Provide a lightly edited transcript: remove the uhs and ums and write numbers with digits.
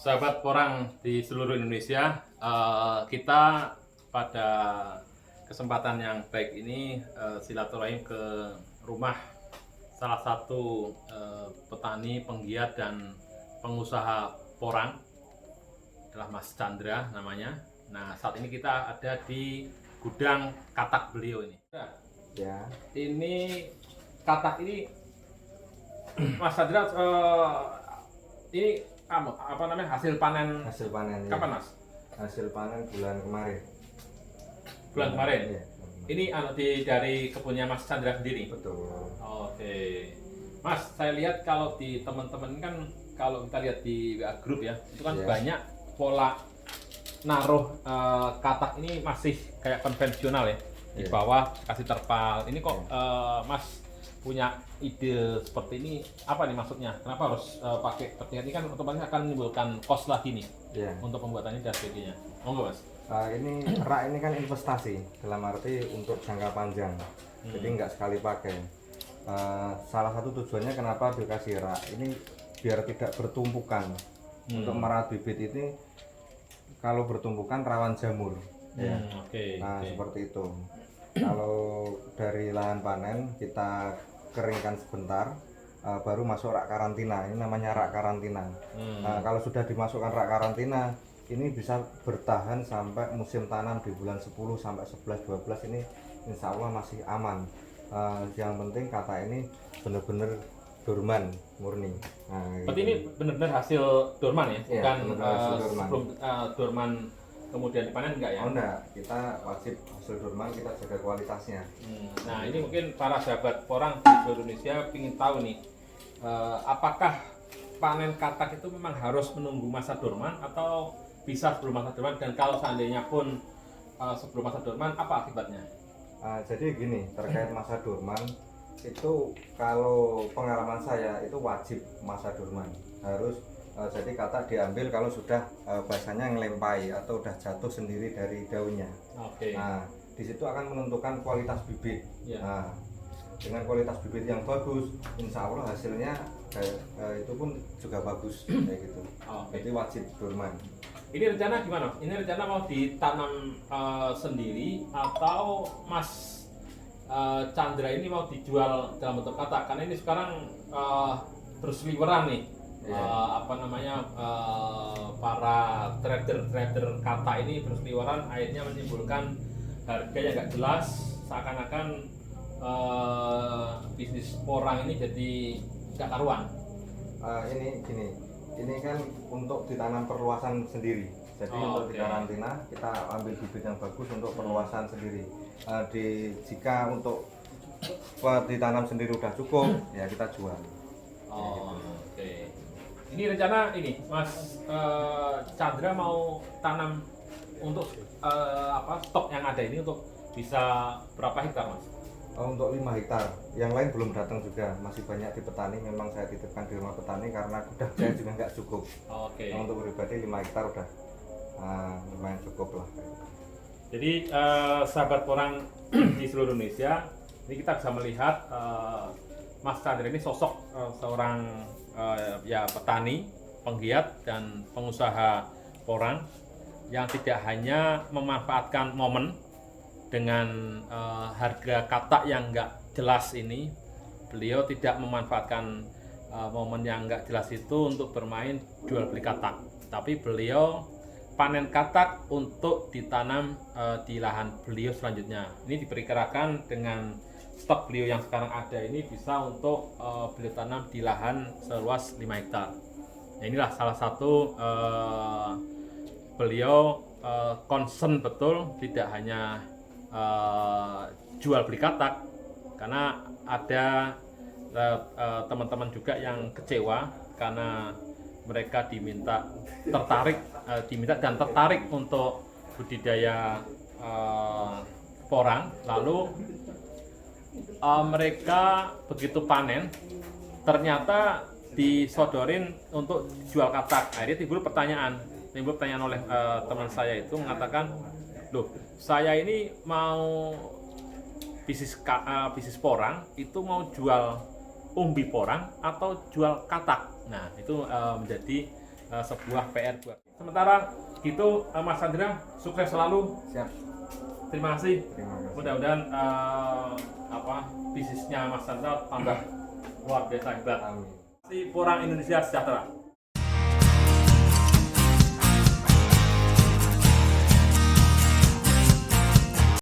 Sahabat porang di seluruh Indonesia, kita pada kesempatan yang baik ini silaturahim ke rumah salah satu petani, penggiat dan pengusaha porang, adalah Mas Chandra namanya. Nah, saat ini kita ada di gudang katak beliau ini. Ya, Ini katak ini Mas Chandra, ini apa namanya, hasil panen hasil panen. kapan Ya. Mas? Hasil panen bulan kemarin. Bulan kemarin. Iya. Ini dari kebunnya Mas Chandra sendiri. Betul. Oke, Mas, saya lihat kalau di teman-teman kan, kalau kita lihat di WA Group ya, itu kan Iya. banyak pola naruh katak ini masih kayak konvensional ya, di Iya. bawah kasih terpal. Ini kok Mas punya ide seperti ini, apa nih maksudnya? Kenapa harus pakai seperti ini? Kan otomatis akan menimbulkan cost lagi nih Iya. untuk pembuatannya dan sebagainya. Monggo Mas. Ini rak ini kan investasi dalam arti untuk jangka panjang. Jadi nggak sekali pakai. Salah satu tujuannya kenapa dikasih rak ini biar tidak bertumpukan. Untuk merawat bibit ini kalau bertumpukan rawan jamur. Ya. Oke. Seperti itu. Kalau dari lahan panen kita keringkan sebentar, baru masuk rak karantina. Ini namanya rak karantina. Kalau sudah dimasukkan rak karantina, ini bisa bertahan sampai musim tanam di bulan 10 sampai 11 12 ini insya Allah masih aman. Yang penting kata ini benar-benar dorman murni. Berarti ini benar-benar hasil dorman ya, Iya, bukan benar-benar hasil dorman. sebelum dorman kemudian dipanen enggak ya? Oh enggak, kita wajib hasil dorman kita jaga kualitasnya. Nah, ini mungkin para sahabat porang di seluruh Indonesia ingin tahu nih, apakah panen katak itu memang harus menunggu masa dorman atau bisa sebelum masa dorman, dan kalau seandainya pun sebelum masa dorman, apa akibatnya? Jadi gini, terkait masa dorman itu kalau pengalaman saya itu wajib masa dorman harus. Jadi katak diambil kalau sudah basahnya ngelempai atau udah jatuh sendiri dari daunnya. Oke. Nah, di situ akan menentukan kualitas bibit. Ya. Nah, dengan kualitas bibit yang bagus, insya Allah hasilnya itu pun juga bagus kayak gitu. Oke. Jadi wajib dorman. Ini rencana gimana? Ini rencana mau ditanam sendiri atau Mas Chandra ini mau dijual dalam bentuk katak? Karena ini sekarang berseliweran nih. Para trader kata ini berseliweran, akhirnya menimbulkan harga yang nggak jelas, seakan-akan bisnis porang ini jadi nggak karuan. Ini gini, ini kan untuk ditanam perluasan sendiri. Jadi untuk di karantina kita ambil bibit yang bagus untuk perluasan sendiri. Jika untuk ditanam sendiri udah cukup, ya kita jual. Oke. Ini rencana ini, Mas Chandra mau tanam untuk stok yang ada ini untuk bisa berapa hektar, Mas? Untuk 5 hektar, yang lain belum datang juga, masih banyak di petani. Memang saya titipkan di rumah petani karena gudang saya juga nggak cukup. Oke. Untuk pribadi 5 hektar udah lumayan cukup lah. Jadi sahabat porang di seluruh Indonesia, ini kita bisa melihat Mas Chandra ini sosok seorang ya petani, penggiat dan pengusaha porang yang tidak hanya memanfaatkan momen dengan harga katak yang enggak jelas ini. Beliau tidak memanfaatkan momen yang enggak jelas itu untuk bermain jual beli katak, tapi beliau panen katak untuk ditanam di lahan beliau selanjutnya. Ini diperkirakan dengan stok beliau yang sekarang ada ini bisa untuk beliau tanam di lahan seluas 5 hektar. Nah, inilah salah satu beliau concern betul, tidak hanya jual beli katak, karena ada teman-teman juga yang kecewa karena mereka diminta tertarik untuk budidaya porang, lalu mereka begitu panen ternyata disodorin untuk jual katak. Akhirnya timbul pertanyaan oleh teman saya itu, mengatakan, loh, saya ini mau bisnis porang itu mau jual umbi porang atau jual katak. Nah, itu menjadi sebuah PR buat. Sementara gitu Mas Chandra, sukses selalu. Siap. Terima kasih. Terima kasih. Mudah-mudahan bisnisnya Mas Chandra tambah luar biasa hebat. Amin. Porang Indonesia sejahtera.